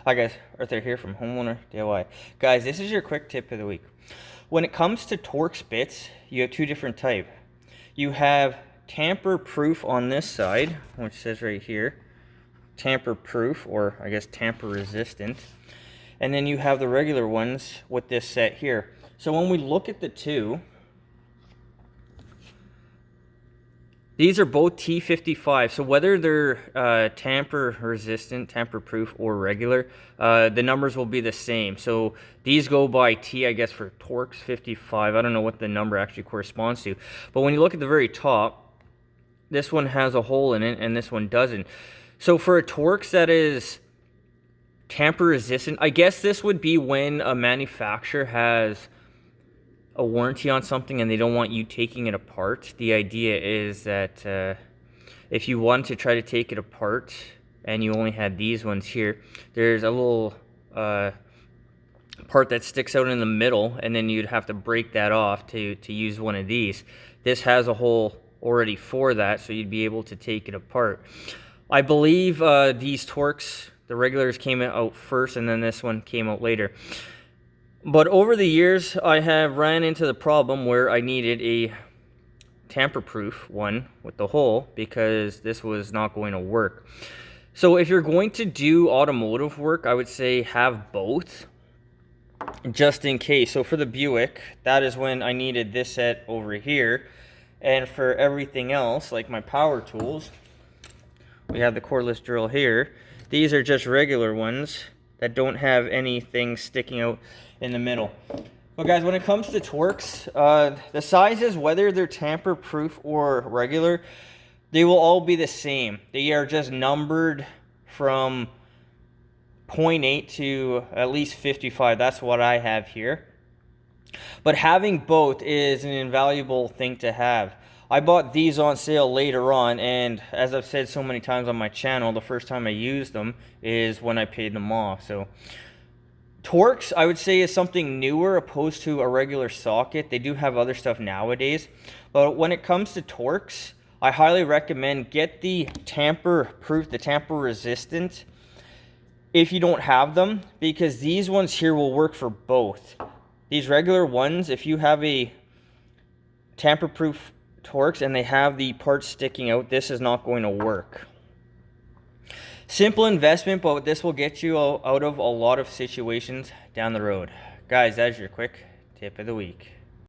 Hi guys, Arthur here from Homeowner DIY. Guys, this is your quick tip of the week. When it comes to Torx bits, you have two different types. You have tamper proof on this side, which says right here, tamper proof, or I guess tamper resistant. And then you have the regular ones with this set here. So when we look at the two, these are both T55, so whether they're tamper resistant, tamper proof, or regular, the numbers will be the same. So these go by T, I guess, for Torx 55. I don't know what the number actually corresponds to. But when you look at the very top, this one has a hole in it and this one doesn't. So for a Torx that is tamper resistant, I guess this would be when a manufacturer has a warranty on something and they don't want you taking it apart. The idea is that if you want to try to take it apart and you only had these ones here, there's a little part that sticks out in the middle, and then you'd have to break that off to use one of these. This has a hole already for that, so you'd be able to take it apart. I believe these Torx, the regulars, came out first and then this one came out later. But over the years, I have ran into the problem where I needed a tamper-proof one with the hole because this was not going to work. So if you're going to do automotive work, I would say have both, just in case. So for the Buick, that is when I needed this set over here. And for everything else, like my power tools, we have the cordless drill here. These are just regular ones that don't have anything sticking out in the middle. But guys, when it comes to Torx, the sizes, whether they're tamper proof or regular, they will all be the same. They are just numbered from 0.8 to at least 55. That's what I have here. But having both is an invaluable thing to have. I bought these on sale later on, and as I've said so many times on my channel, the first time I used them is when I paid them off. So Torx, I would say, is something newer opposed to a regular socket. They do have other stuff nowadays, but when it comes to Torx, I highly recommend get the tamper proof, the tamper resistant, if you don't have them, because these ones here will work for both. These regular ones, if you have a tamper proof Torx and they have the parts sticking out, this is not going to work. Simple investment, but this will get you out of a lot of situations down the road. Guys, that's your quick tip of the week.